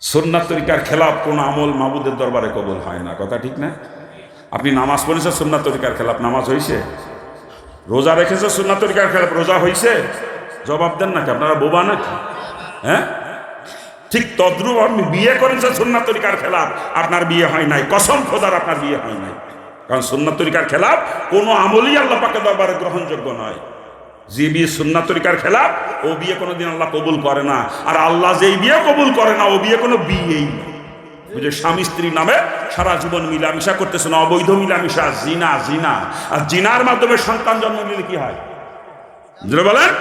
সুন্নাত তরিকার খেলাফ কোন আমল মাবুদের দরবারে কবুল হয় না, কথা ঠিক না? আপনি নামাজ পড়েছেন সুন্নাত তরিকার খেলাফ, নামাজ হয়েছে? রোজা রেখেছে সুন্নাত তরিকার খেলাফ, রোজা হয়েছে? জবাব দেন নাকি, আপনারা বোবা নাকি? হ্যাঁ, ঠিক তদ্রুপ আপনি বিয়ে করেছেন সুন্নাত তরিকার খেলাফ, আপনার বিয়ে হয় নাই, কসম খোদার আপনার বিয়ে হয় নাই। কারণ সুন্নাত তরিকার খেলাফ কোনো আমলই আল্লাহ পাকের দরবারে গ্রহণযোগ্য নয়। যে বিয়ে সুন্নাত তরিকার খেলাফ ও বিয়ে কোনোদিন আল্লাহ কবুল করে না, আর আল্লাহ যেই বিয়ে কবুল করে না ও বিয়ে কোনো বিয়েই না। বুঝে, স্বামী স্ত্রীর নামে সারা জীবন মিলামিশা করতেছে না, অবৈধ মিলামিশা, জিনা। জিনা আর জিনার মাধ্যমে সন্তান জন্ম নিলে কি হয় বলেন?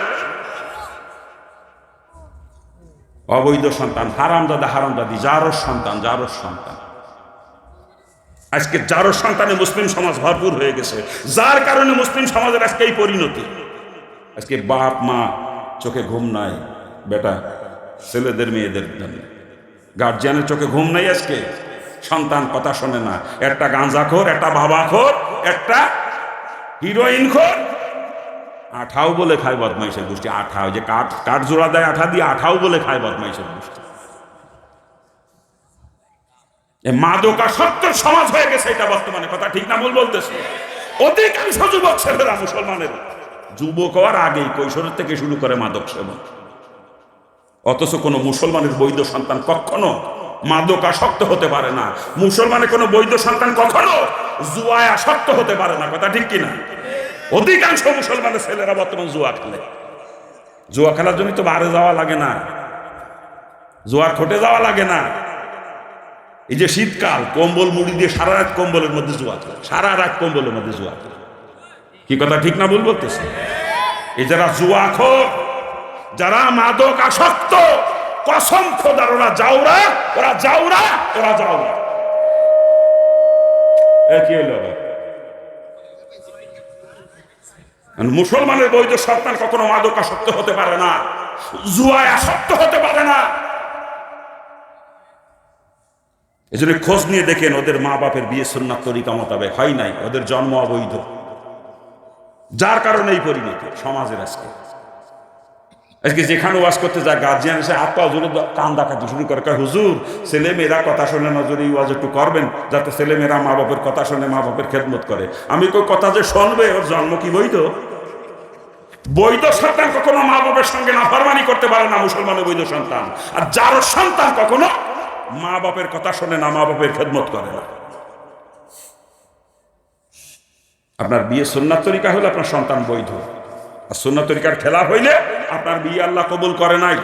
অবৈধ সন্তান, হারামদাদা হারামদাদি, জারস সন্তান, জারস সন্তান। আজকে জারস সন্তানে মুসলিম সমাজ ভরপুর হয়ে গেছে, যার কারণে মুসলিম সমাজের আজকে এই পরিণতি। আজকে বাপ মা চোখে ঘুম নাই, বেটা ছেলেদের মেয়েদের জন্য গার্জিয়ানের চোখে ঘুম নাই। আজকে সন্তান কথা শোনে না, একটা গাঁজাখোর, একটা বাবাখোর, একটা হিরোইন খোর, আঠাও বলে খায় বদমাইশের গোষ্ঠী। আঠাও যে কাঠ জোড়া দেয় আঠা দিয়ে, আঠাও বলে খায় বদমাইশের গোষ্ঠী। মাদকাসক্তর সমাজ হয়ে গেছে এটা বর্তমানে, কথা ঠিক না ভুল বলতেছে? অধিকাংশ যুবক ছেলেরা, মুসলমানের যুবক হওয়ার আগেই কৈশোরের থেকে শুরু করে মাদক সেবন। অথচ কোনো মুসলমানের বৈধ সন্তান কখনো মাদকাসক্ত হতে পারে না। মুসলমানের কোনো বৈধ সন্তান কখনো জুয়ায় আসক্ত হতে পারে না, কথা ঠিক কিনা? অধিকাংশ মুসলমানের ছেলেরা বর্তমান জুয়া খেলে। জুয়া খেলার জন্য তো বারে যাওয়া লাগে না, জুয়ার খোটে যাওয়া লাগে না। এই যে শীতকাল, কম্বল মুড়ি দিয়ে সারা রাত কম্বলের মধ্যে জুয়া খেলে, সারা রাত কম্বলের মধ্যে জুয়া খেলে। কি কথা ঠিক না ভুল বলতেছে? এই যারা জুয়াখোর, যারা মাদক আসক্ত, কসম খোদার ওরা জাউরা, ওরা জাউরা, ওরা জাউরা। কি হলো? মুসলমানের বৈধ সন্তান কখনো মাদক আসক্ত হতে পারে না, জুয়ায় আসক্ত হতে পারে না। এই জন্য খোঁজ নিয়ে দেখেন, ওদের মা বাপের বিয়ে সুন্নাত তরিকা মোতাবেক হয় নাই, ওদের জন্ম অবৈধ, যার কারণে এই পরিণতি সমাজের। আজকে যেখানে ওয়াজ করতে যায় গার্জিয়ান এসে হাত পা জোরে কান্দা কাটি শুরু করে, হুজুর ছেলে মেয়েরা কথা শোনে না, যদি ওয়াজ একটু করবেন যাতে ছেলে মেয়েরা মা বাপের কথা শোনে, মা বাপের খেদমত করে। আমি কই, কথা যে শুনবে, ওর জন্ম কি বৈধ? বৈধ সন্তান কখনো মা বাপের সঙ্গে নাফরমানি করতে পারে না, মুসলমানের বৈধ সন্তান। আর যার সন্তান কখনো মা বাপের কথা শোনে না, মা বাপের খেদমত করে না। আপনার বিয়ে সুন্নাত তরিকা হলে আপনার সন্তান বৈধ, আর সুন্নাত তরিকার খেলাফ হইলে আপনার বিয়ে আল্লাহ কবুল করে নাই,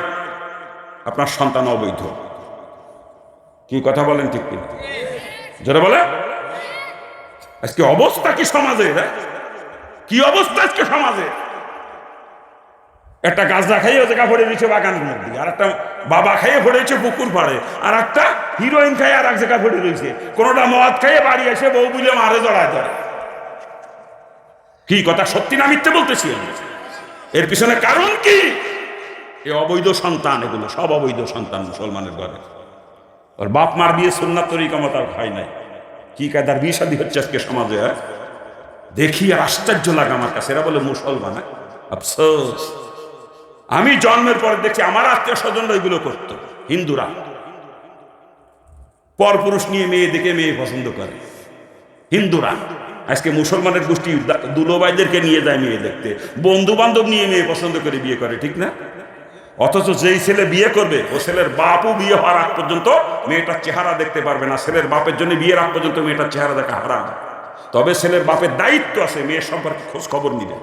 আপনার সন্তান অবৈধ। কি কথা বলেন ঠিক কি? যারা বলে আজকে অবস্থা কি সমাজে, কি অবস্থা আজকে সমাজে? একটা গাছরা খাইয়ে জায়গা ভরে দিয়েছে বাগানের মধ্যে, আর একটা বাবা খাইয়ে ভরেছে পুকুর পাড়ে, আর একটা হিরোইন খাইয়ে আর এক জায়গা ভরে রয়েছে। কোনোটা মদ খাইয়ে বাড়ি এসে বউ বুঝলে মারে জড়ায় ধরে। কি কথা সত্যি না মিথ্যে বলতেছি? এর পিছনে কারণ কি? এই অবৈধ সন্তান, এগুলো সব অবৈধ সন্তান মুসলমানের ঘরে। ওর বাপ মার বিয়ে সুন্নাত তরিকা মোতাবেক হয় নাই। কি কায়দার বিয়ে শাদী হচ্ছে আজকে সমাজে, দেখি আর আশ্চর্য লাগে আমার কাছে। এরা বলে মুসলমান, আফসোস। আমি জন্মের পরে দেখি আমার আত্মীয় স্বজনরা এগুলো করতো। হিন্দুরা পরপুরুষ নিয়ে মেয়ে দেখে মেয়ে পছন্দ করে। হিন্দুরা আজকে মুসলমানের গোষ্ঠী দুলোবাইদেরকে নিয়ে যায় মেয়ে দেখতে, বন্ধু বান্ধব নিয়ে মেয়ে পছন্দ করে বিয়ে করে, ঠিক না? অথচ যেই ছেলে বিয়ে করবে, ও ছেলের বাপও বিয়ে হওয়ার আগ পর্যন্ত মেয়েটার চেহারা দেখতে পারবে না। ছেলের বাপের জন্য বিয়ের আগ পর্যন্ত মেয়েটার চেহারা দেখা হারাম। তবে ছেলের বাপের দায়িত্ব আছে মেয়ের সম্পর্কে খোঁজ খবর নিবে।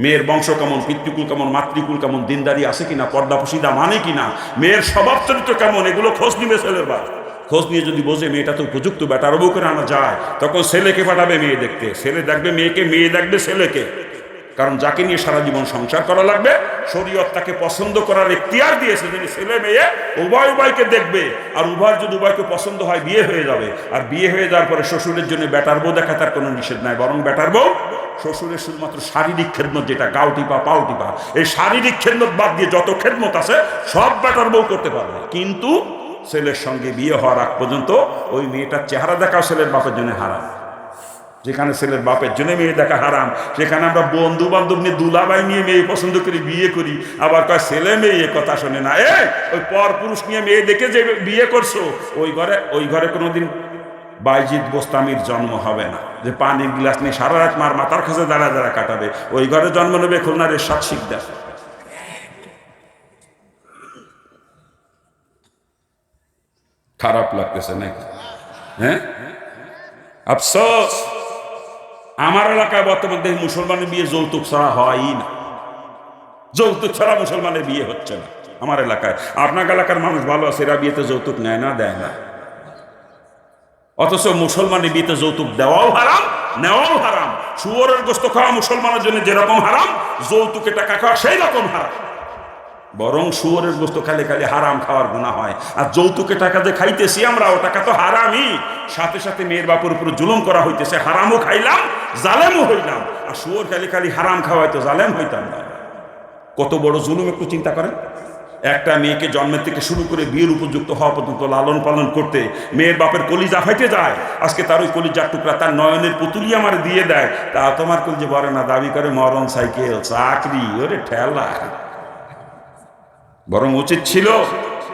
মেয়ের বংশ কেমন, পিতৃকুল কেমন, মাতৃকুল কেমন, দিনদারি আছে কিনা, পর্দা পুশিদা মানে কিনা, মেয়ের স্বভাব চরিত্র কেমন, এগুলো খোঁজ নিবে ছেলের বাপ। খোঁজ নিয়ে যদি বোঝে মেয়েটা তো উপযুক্ত, বেটার বউ করে আনা যায়, তখন ছেলেকে পাঠাবে মেয়ে দেখতে। ছেলে দেখবে মেয়েকে, মেয়ে দেখবে ছেলেকে। কারণ যাকে নিয়ে সারা জীবন সংসার করা লাগবে, শরীয়ত তাকে পছন্দ করার ইখতিয়ার দিয়েছে। যদি ছেলে মেয়ে উভয় উভয়কে দেখবে, আর উভয় যদি উভয়কে পছন্দ হয়, বিয়ে হয়ে যাবে। আর বিয়ে হয়ে যাওয়ার পরে শ্বশুরের জন্য বেটার বউ দেখা তার কোনো নিষেধ নাই, বরং বেটার বউ শ্বশুরের শুধুমাত্র শারীরিক খেদমত, যেটা গাও টিপা পাও টিপা, এই শারীরিক খেদমত বাদ দিয়ে যত খেদমত আছে সব বেটার বউ করতে পারবে। কিন্তু ছেলের সঙ্গে বিয়ে হওয়ার আগ পর্যন্ত ওই মেয়েটার চেহারা দেখাও ছেলের বাপের জন্য হারাম। যেখানে ছেলের বাপের জন্য মেয়ে দেখা হারাম, সেখানে আমরা বন্ধু বান্ধব নিয়ে দুলাভাই নিয়ে মেয়ে পছন্দ করি, বিয়ে করি, আবার কয় ছেলে মেয়ে কথা শোনে না। ওই পর পুরুষ নিয়ে মেয়ে দেখে যে বিয়ে করছো, ওই ঘরে কোনোদিন বাইজিদ বোস্তামির জন্ম হবে না, যে পানির গ্লাস নিয়ে সারা রাত মার মাথার কাছে দাঁড়া দাঁড়া কাটাবে। ওই ঘরে জন্ম নেবে খুলনার এরশাদ শিকদার। খারাপ লাগতেছে নাকি? হ্যাঁ, আফসোস আমার এলাকায় বর্তমান দেখি মুসলমানের বিয়ে যৌতুক ছাড়া হয়ই না। যৌতুক ছাড়া মুসলমানের বিয়ে হচ্ছে না আমার এলাকায়। আপনার এলাকার মানুষ ভালো আছে, এরা বিয়েতে যৌতুক নেয় না, দেয় না। অথচ মুসলমানের বিয়েতে যৌতুক দেওয়াও হারাম, নেওয়াও হারাম। শুয়োরের গোস্ত খাওয়া মুসলমানের জন্য যেরকম হারাম, যৌতুকে টাকা খাওয়া সেই রকম হারাম। বরং শুয়োরের গোস্ত খালি খালি হারাম খাওয়ার গুনাহ হয়, আর যৌতুকে টাকা যে খাইতেছি আমরা, ও টাকা তো হারামই। সাথে সাথে মেয়ের বাপের উপর জুলুম করা হইতেছে, হারামও খাইলাম, জালেমও হইলাম। আর শুয়োর খালি খালি হারাম খাওয়াই তো জালেম হইতাম না। কত বড় জুলুম একটু চিন্তা করেন। একটা মেয়েকে জন্মের থেকে শুরু করে বিয়ের উপযুক্ত হওয়া পর্যন্ত লালন পালন করতে মেয়ের বাপের কলিজা ফাইটে যায়। আজকে তার ওই কলিজার টুকরা তার নয়নের পুতুলি আমার দিয়ে দেয়, তা তোমার কলিজা বলে না, দাবি করে মরণ, সাইকেল, চাকরি, ওরে ঠেলা। বরং উচিত ছিল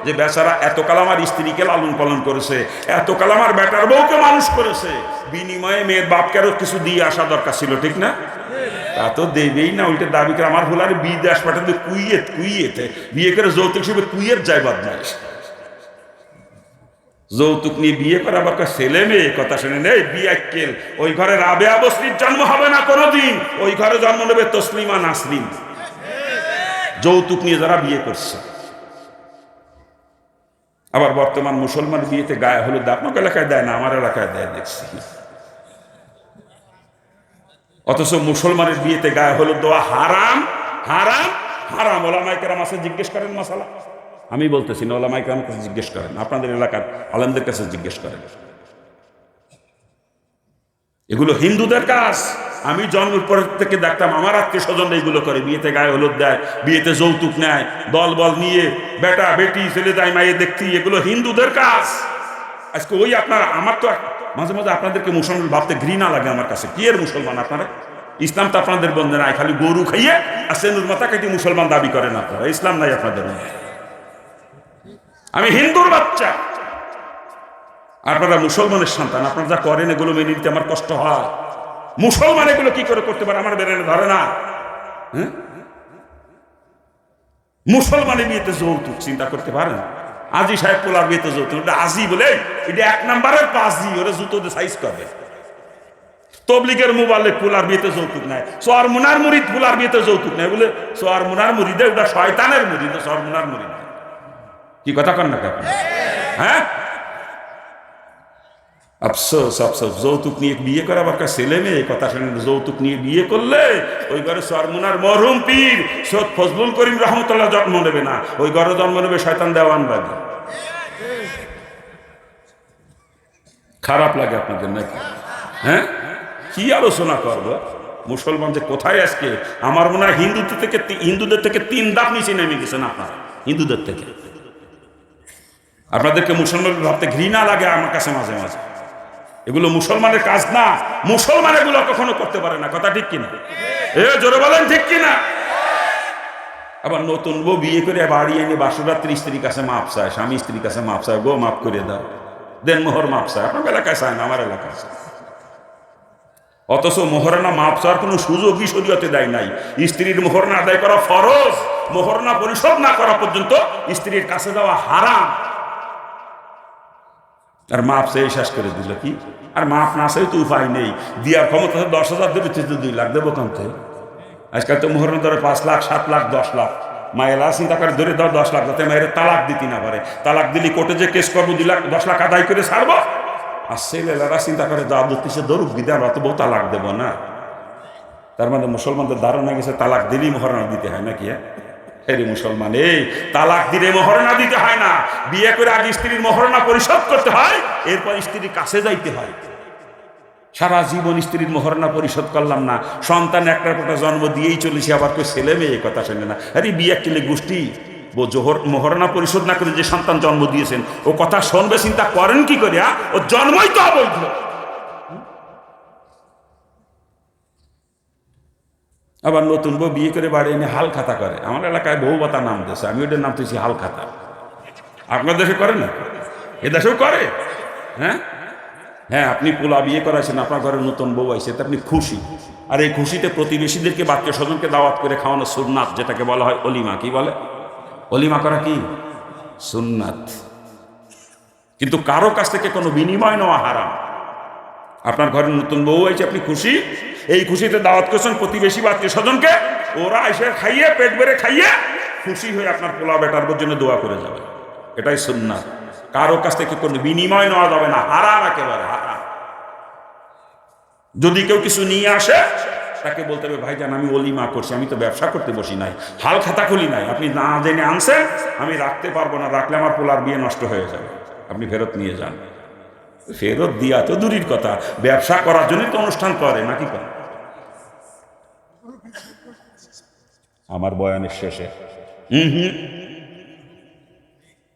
যে বেচারা এতকাল আমার স্ত্রীকে লালন পালন করেছে, এতকাল আমার বেটার বউকে মানুষ করেছে, বিনিময়ে মেয়ের বাপকে আরো কিছু দিয়ে আসা দরকার ছিল, ঠিক না? তা তো দেবেই না, উল্টে দাবি করে আমার হল আর বিদেশ পাঠাতে কুইয়েতে বিয়ে করে যৌতুক হিসেবে কুইয়ের যায় বদমাইশ। যৌতুক নিয়ে বিয়ে করে আবার ছেলে মেয়ে কথা শুনে নেই বিয়াক্কেল। ওই ঘরে রাবেয়া বসরির জন্ম হবে না কোনোদিন, ওই ঘরে জন্ম নেবে তসলিমা নাসরিন। যৌতুক নিয়ে যারা বিয়ে করছে। আবার বর্তমান মুসলমান বিয়েতে গায়ে হলুদ আপনার এলাকায় দেয় না, আমার এলাকায় দেয় দেখছি। অথচ মুসলমানের বিয়েতে গায়ে হলুদ দেওয়া হারাম, হারাম, হারাম। ওলামায়ে কেরাম আছে, জিজ্ঞেস করেন মাসালা। আমি বলতেছি না, ওলামায়ে কেরাম কাছে জিজ্ঞেস করেন, আপনাদের এলাকার আলেমদের কাছে জিজ্ঞেস করেন। এগুলো হিন্দুদের কাজ। আমি জন্মের পর থেকে দেখতাম আমার আত্মীয় স্বজন এইগুলো করে, বিয়েতে গায়ে হলুদ দেয়, বিয়েতে যৌতুক নেয়, দল বল নিয়ে বেটা বেটি ছেলে যায় মায়ে দেখতে, এগুলো হিন্দুদের কাজ। আজকে ওই আপনারা, আমার তো মাঝে মাঝে আপনাদেরকে মুসলমান ভাবতে ঘৃণা লাগে আমার কাছে। কি এর মুসলমান আপনারা? ইসলাম তো আপনাদের বন্ধে নাই, খালি গরু খাইয়ে আর সেনুর মাথা কাটি মুসলমান দাবি করেন আপনারা। ইসলাম নাই আপনাদের মধ্যে। আমি হিন্দুর বাচ্চা, আপনারা মুসলমানের সন্তান। আপনারা যা করেন এগুলো মেনে নিতে আমার কষ্ট হয়। মুসলমান এগুলো কি করে করতে পারে আমার বেরেনে ধরে না। হ্যাঁ, মুসলমানের বিয়েতে যৌতুক চিন্তা করতে পারেন? আজি সাহেব পোলার বিয়েতে যৌতুক, আজি বলে এটা 1 নম্বরের পাজি, ওরা জুতো দিয়ে সাইজ করবে। তবলিগের মোবাইলে পোলার বিয়েতে যৌতুক নেয়, সোয়ার মুনার মুরিদ পোলার বিয়েতে যৌতুক নেয় বলে সোয়ার মুনার মুরিদে ওটা শয়তানের মুরিদ, সোয়ার মুনার মুরিদ। কি কথা কন না কেন? হ্যাঁ, আফসোস আফসোস। যৌতুক নিয়ে বিয়ে করে আবার ছেলে মেয়ে কথা শুনে, যৌতুক নিয়ে বিয়ে করলে ওই ঘরে সরমুনার মরহুম পীর সৈয়দ ফজলুল করিম রহমতুল্লাহ জন্ম নেবে না, ওই ঘরে জন্ম নেবে শয়তান দেওয়ানবাগী। খারাপ লাগে আপনাদের নাকি? হ্যাঁ, কি আলোচনা করবো? মুসলমান যে কোথায় আজকে, আমার মনে হয় হিন্দুদের থেকে 3 ধাপ নিচে নেমে গেছেন আপনারা। হিন্দুদের থেকে আপনাদেরকে মুসলমান ভাবতে ঘৃণা লাগে আমার কাছে মাঝে মাঝে। এগুলো মুসলমানের কাজ না, মুসলমান এগুলো কখনো করতে পারে না। কথা ঠিক কিনা? জোরে বলেন ঠিক কিনা? আবার নতুন বউ বিয়ে করে বাড়ি এনে বাসুরাত্রি স্ত্রীর কাছে মাপ চায়, স্বামী স্ত্রীর কাছে মাপ চায়, গো মাফ করে দাও, দেন মোহর মাপ চায়। আপনার এলাকায় চায় না, আমার এলাকায় চায়। অথচ মোহরানা মাপ চাওয়ার কোনো সুযোগই শরীয়তে দেয় নাই। স্ত্রীর মোহরানা আদায় করা ফরজ, মোহরানা পরিশোধ না করা পর্যন্ত স্ত্রীর কাছে যাওয়া হারাম। আর মাপ চেয়ে শেষ করে দিল কি? আর মাপ না চাই তো উপায় নেই, দিয়ার ক্ষমতা 10,000 দেবে, 2 লাখ দেবো কানতে। আজকাল তো মোহরানা ধরে 5 লাখ 7 লাখ 10 লাখ। মায়েরা চিন্তা করে ধরে দাও 10 লাখ, যাতে মায়ের তালাক দিতে না পারে। তালাক দিলি কোর্টে যে কেস করবো 10 লাখ আদায় করে ছাড়বো। আর ছেলেরা চিন্তা করে যা ধরতেছে ধরুক, দিদা আমরা তো বউ তালাক দেবো না। তার মানে মুসলমানদের ধারণা গেছে তালাক দিলেই মোহরানা দিতে হয় নাকি? হেরে মুসলমান, এই তালাক দিলে মোহরানা দিতে হয় না, বিয়ে করে আগে স্ত্রীর মোহরানা পরিশোধ করতে হয়, এরপর স্ত্রীর কাছে যাইতে হয়। সারা জীবন স্ত্রীর মোহরানা পরিশোধ করলাম না, সন্তান একটার পর জন্ম দিয়েই চলেছে, আবার কেউ ছেলে মেয়ে কথা শোনে না। আরে বিয়ে কিলে গোষ্ঠী মোহরানা পরিশোধ না করে যে সন্তান জন্ম দিয়েছেন, ও কথা শুনবে চিন্তা করেন কি করে? ও জন্মই তো অবৈধ। আবার নতুন বউ বিয়ে করে বাড়ি এনে হাল খাতা করে। আমার এলাকায় বউ ভাতা নাম দিয়েছে, আমি ওটার নাম দিয়েছি হাল খাতা। আপনার দেশে করে না? এ দেশেও করে। হ্যাঁ হ্যাঁ, আপনি পোলা বিয়ে করাইছেন, আপনার ঘরে নতুন বউ আইছে, তা আপনি খুশি। আর এই খুশিতে প্রতিবেশীদেরকে, আত্মীয় স্বজনকে দাওয়াত করে খাওয়ানো সুন্নাত, যেটাকে বলা হয় অলিমা। কি বলে? অলিমা করা কি সুন্নাত। কিন্তু কারো কাছ থেকে কোনো বিনিময় নেওয়া হারাম। আপনার ঘরে নতুন বউ আইছে, আপনি খুশি, এই খুশিতে দাওয়াত করছেন প্রতিবেশী বা আত্মীয় স্বজনকে, ওরা এসে খাইয়ে, পেট ভরে খাইয়ে খুশি হয়ে আপনার পোলা বেটার জন্য দোয়া করে যাবে। এটাই সুন্নাত। কারো কাছ থেকে কোনো বিনিময় নেওয়া যাবে না, হারাম, একেবারে হারাম। যদি কেউ কিছু নিয়ে আসে, তাকে বলতে হবে ভাইজান আমি অলিমা করছি, আমি তো ব্যবসা করতে বসি নাই, হাল খাতা খুলি নাই, আপনি না জেনে আনছেন, আমি রাখতে পারবো না, রাখলে আমার পোলার বিয়ে নষ্ট হয়ে যাবে, আপনি ফেরত নিয়ে যান। ফেরত দিয়া তো দূরের কথা, ব্যবসা করার জন্যই তো অনুষ্ঠান করে, নাকি করে? আমার বয়ানের শেষে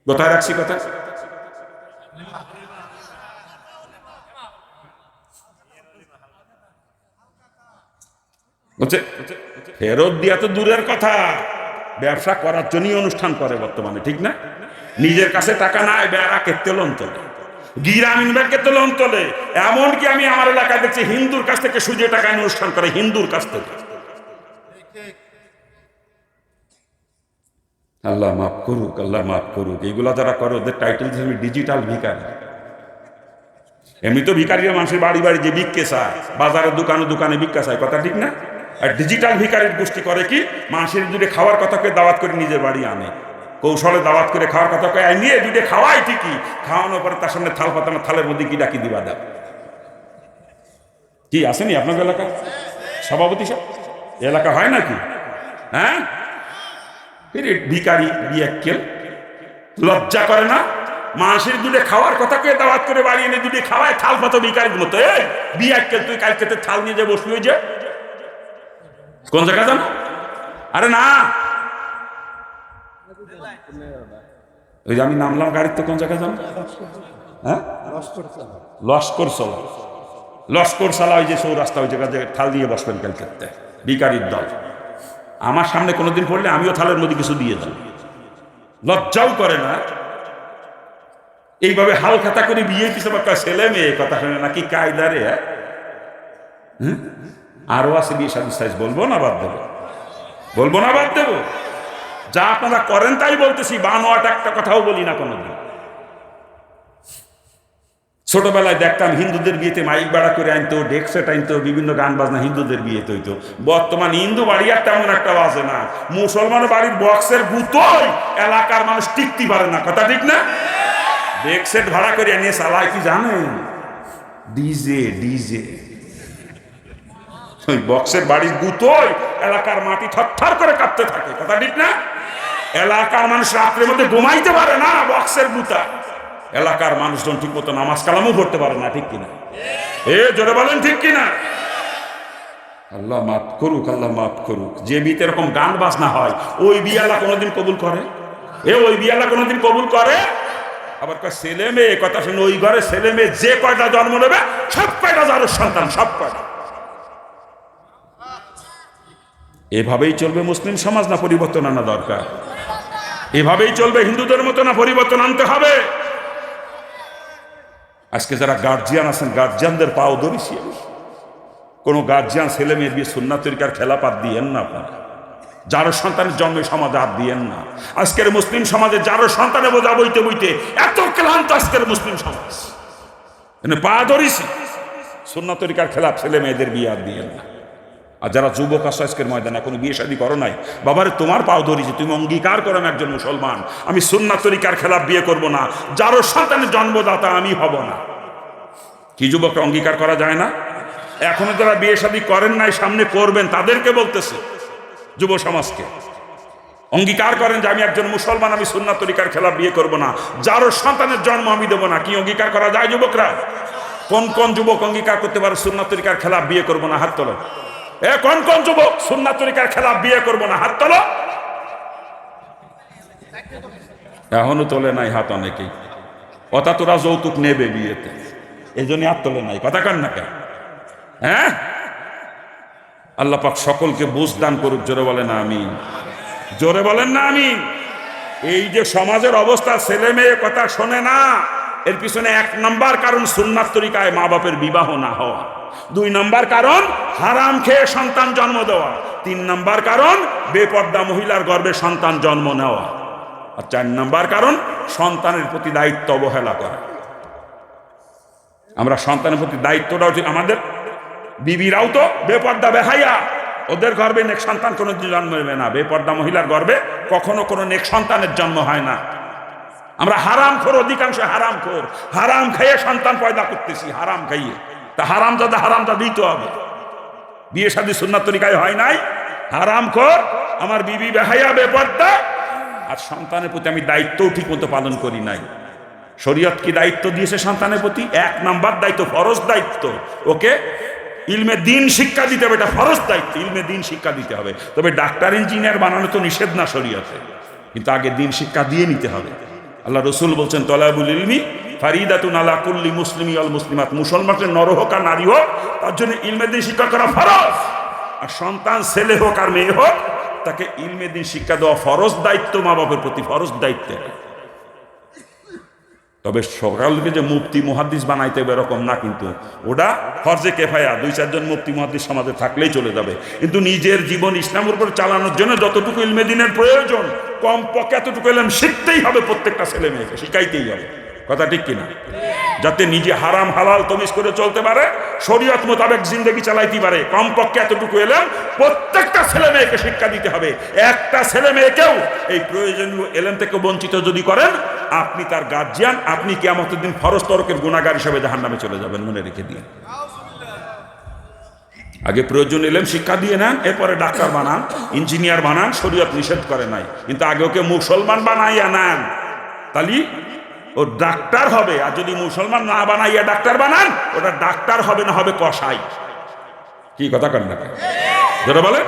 কোথায় রাখছি কথা? ফেরত দিয়া তো দূরের কথা, ব্যবসা করার জন্যই অনুষ্ঠান করে বর্তমানে, ঠিক না? নিজের কাছে টাকা নাই, ব্যাংকের লোন তোলে, গ্রামীণ ব্যাংকের লোন তোলে। এমনকি আমি আমার এলাকায় দেখছি হিন্দুর কাছ থেকে সুদে টাকা নিয়ে অনুষ্ঠান করে, হিন্দুর কাছ থেকে। আল্লাহ মাফ করুক, আল্লাহ মাফ করুক। এইগুলা যারা করে ওদের টাইটেল হিসেবে ডিজিটাল ভিখারি। এমনি তো ভিখারিরা মানুষের বাড়ি বাড়ি যে ভিক্ষে চায়, বাজারের দোকানে দোকানে ভিক্ষা চায়, কথা ঠিক না? আর ডিজিটাল ভিখারির গোষ্ঠী করে কি, মানুষের দুটো খাওয়ার কথাকে দাওয়াত করে নিজের বাড়ি আনে, কৌশলে দাওয়াত করে খাওয়ার কথা কয়ে নিয়ে দুটো খাওয়াই ঠিকই, খাওয়ানোর পরে তার সামনে থাল পাতানো, থালের মধ্যে কি ডাকি দিবা দাও। কি আসেনি আপনার এলাকা সভাপতি সব এলাকা হয় নাকি? হ্যাঁ, ভিখারি বিয়াক্কেল, লজ্জা করে না? মানুষের দুটো খাওয়ার কথাকে দাওয়াত করে বাড়ি এনে দুটো খাওয়ায়, থাল পাতো ভিখারির মতো। এই বিয়াক্কেল, তুই কালকে থাল নিয়ে যে বসবি ওই যে কোন জায়গা জানো? আরে না, ওই যে আমি নামলাম গাড়ির, তো কোন জায়গা জানো? হ্যাঁ, লস্কর চলা, লস্কর চালা, ওই যে সৌ রাস্তা, ওই জায়গা থাল দিয়ে বসবেন কালকে ভিখারির দল। আমার সামনে কোনোদিন পড়লে আমিও থালের মধ্যে কিছু দিয়ে যাই, লজ্জাও করে না। এইভাবে হাল খাতা করে বিয়ে কিছু ছেলে মেয়ে কথা শুনে নাকি কায়দারে। আরো আছে বিয়ে শাদী সাইজ, বলবো না বাদ দেবো, বলবো না বাদ দেবো? যা আপনারা করেন তাই বলতেছি, বানোয়াট একটা কথাও বলি না কোনোদিন। ছোটবেলায় দেখতাম হিন্দুদের বিয়েতে মাইক বাড়া করে আনতো, ডেক সেট আনতো, বিভিন্ন গান বাজনা হিন্দুদের বিয়েতে হইতো। বর্তমান হিন্দু বাড়ি আর তেমন একটা বাজে না, মুসলমান বাড়ির বক্সের গুতোই এলাকার মানুষ টিকতে পারে না, কথা ঠিক না? ডেক সেট ভাড়া করে নিয়ে চালায় কি জানেন? DJ, DJ. ওই বক্সের বাড়ির গুতোই এলাকার মাটি থরথর করে কাঁপতে থাকে, কথা ঠিক না? এলাকার মানুষ রাত্রের মধ্যে ঘুমাইতে পারে না, বক্সের গুতা। এলাকার মানুষজন ঠিক মতো নামাজ কালামও পড়তে পারে না, ঠিক কিনা? এ জোরে বলেন ঠিক কিনা? আল্লাহ মাফ করুক, আল্লাহ মাফ করুক। যে বিয়েতে এরকম গান বাজনা হয়, ওই বিয়ে আল্লাহ কোনোদিন কবুল করে? ওই বিয়ে আল্লাহ কোনোদিন কবুল করে? আবার ছেলে মেয়ে কথা শুনে, ওই ঘরে ছেলে মেয়ে যে কয়টা জন্ম নেবে সব কয়টা যার সন্তান, সব কয়টা। এভাবেই চলবে মুসলিম সমাজ, না পরিবর্তন আনা দরকার? এভাবেই চলবে হিন্দুদের মতো, না পরিবর্তন আনতে হবে? আজকে যারা গার্জিয়ান আছেন, গার্জিয়ানদের পাও ধরেছি। কোন গার্জিয়ান ছেলে মেয়ের বিয়ে সুন্নাত তরিকার খেলাপাত দিয়েন না। আপনারা যার সন্তানের জন্মে সমাজে হাত দিয়েন না। আজকের মুসলিম সমাজে যার সন্তানে বোঝা বইতে বইতে এত ক্লান্ত আজকের মুসলিম সমাজ, পা ধরেছি। সুন্নাত তরিকার খেলাপ ছেলে মেয়েদের বিয়ে হাত দিয়েন না। আর যারা যুবক আসো আজকের ময়দানে, এখনো বিয়ে শাদী করো নাই, বাবারে তোমার পাও ধরেছি, তুমি অঙ্গীকার করো আমি একজন মুসলমান, আমি সুন্নাত তরিকার খেলাপ বিয়ে করব না, যারও সন্তানের জন্মদাতা আমি হব না। কি যুবককে অঙ্গীকার করা যায় না? এখনো যারা বিয়ে শাদী করেন নাই, সামনে করবেন, তাদেরকে বলতেছে, যুব সমাজকে অঙ্গীকার করেন যে আমি একজন মুসলমান, আমি সুন্নাত তরিকার খেলাপ বিয়ে করব না, যারও সন্তানের জন্ম আমি দেবো না। কি অঙ্গীকার করা যায় যুবকরা? কোন কোন যুবক অঙ্গীকার করতে পারে সুন্নাত তরিকার খেলাপ বিয়ে করব না? হাত তোলো। কোন কোন যুবক সুন্নাত তরিকার খেলাপ বিয়ে করব না? হাত তোলো। এখনো তোলে নাই হাত অনেকেই। কথা তোরা যৌতুক নেবে বিয়েতে, এই জন্য হাত তোলে নাই। কথা কান না কেন? হ্যাঁ, আল্লাহ পাক সকলকে বুঝ দান করুক। জোরে বলেন আমিন, জোরে বলেন না আমিন। এই যে সমাজের অবস্থা, ছেলে মেয়ে কথা শোনে না, এর পিছনে 1 নাম্বার কারণ সুন্নাত তরিকায় মা বাপের বিবাহ না হওয়া, 2 নাম্বার কারণ হারাম খেয়ে সন্তান জন্ম দেওয়া, 3 নাম্বার কারণ বেপর্দা মহিলার গর্ভে সন্তান জন্ম নেওয়া, আর 4 নাম্বার কারণ সন্তানের প্রতি দায়িত্ব অবহেলা করা। আমরা সন্তানের প্রতি দায়িত্বটা উচিত আমাদের। বিবিরাও তো বেপর্দা বেহাইয়া, ওদের গর্ভে নেক সন্তান কোনো জন্ম নেবে না। বেপর্দা মহিলার গর্ভে কখনো কোনো নেক সন্তানের জন্ম হয় না। আমরা হারামখোর, অধিকাংশ হারামখোর, হারাম খাইয়ে সন্তান পয়দা করতেছি, হারাম খাইয়ে। তা হারামজাদা দিতে হবে। বিয়ে শাদী সুন্নাত তরিকায় হয় নাই, হারামখোর, আমার বিবি বেহাইয়া বেপর্দা, আর সন্তানের প্রতি আমি দায়িত্বও ঠিক মতো পালন করি নাই। শরীয়ত কি দায়িত্ব দিয়েছে সন্তানের প্রতি? 1 নাম্বার দায়িত্ব, ফরজ দায়িত্ব, ওকে ইলমে দিন শিক্ষা দিতে হবে। এটা ফরজ দায়িত্ব, ইলমে দিন শিক্ষা দিতে হবে। তবে ডাক্তার ইঞ্জিনিয়ার বানানো তো নিষেধ না শরীয়তে, কিন্তু আগে দিন শিক্ষা দিয়ে নিতে হবে। আল্লাহ রসুল বলছেন তলাবুল ইলমি ফারিদাতুন আলা কুল্লি মুসলিমি ওয়াল মুসলিমাত, মুসলমানের নর হোক আর নারী হোক, তার জন্য ইলমে দিন শিক্ষা করা ফরজ। আর সন্তান ছেলে হোক আর মেয়ে হোক, তাকে ইলমে দিন শিক্ষা দেওয়া ফরজ দায়িত্ব, মা বাপের প্রতি ফরজ দায়িত্ব। তবে সকালকে যে মুফতি মুহাদ্দিস বানাইতে হবে এরকম না, কিন্তু ওটা ফরজে কেফায়া, 2-4 জন মুফতি মুহাদ্দিস সমাজে থাকলেই চলে যাবে। কিন্তু নিজের জীবন ইসলামের উপর চালানোর জন্য যতটুকু ইলমে দিনের প্রয়োজন, কমপক্ষে এতটুকু ইলম শিখতেই হবে, প্রত্যেকটা ছেলে মেয়েকে শিখাইতেই হবে। কথা ঠিক কিনা? যাতে নিজে হারাম হালাল তমিজ করে চলতে পারে, শরীয়ত মোতাবেক জিন্দেগি চালাইতে পারে, কমপক্ষে এতটুকু এলেম প্রত্যেকটা ছেলে মেয়েকে শিক্ষা দিতে হবে। একটা ছেলে মেয়েকেও এই প্রয়োজনীয় এলেম থেকে বঞ্চিত যদি করেন, আপনি তার গার্জিয়ান, আপনি কিয়ামতের দিন ফরজ তরকের গুনাহগার হিসেবে জাহান্নামে চলে যাবেন, মনে রেখে দিয়ে। আগে প্রয়োজন এলেম শিক্ষা দিয়ে নেন, এরপরে ডাক্তার বানান, ইঞ্জিনিয়ার বানান, শরীয়ত নিষেধ করে নাই। কিন্তু আগে ওকে মুসলমান বানাইয়া নেন, তাহলে ও ডাক্তার হবে। আর যদি মুসলমান না বানাইয়া ডাক্তার বানান, ওটা ডাক্তার হবে না, হবে কসাই। কি কথা কন না যারা বলে?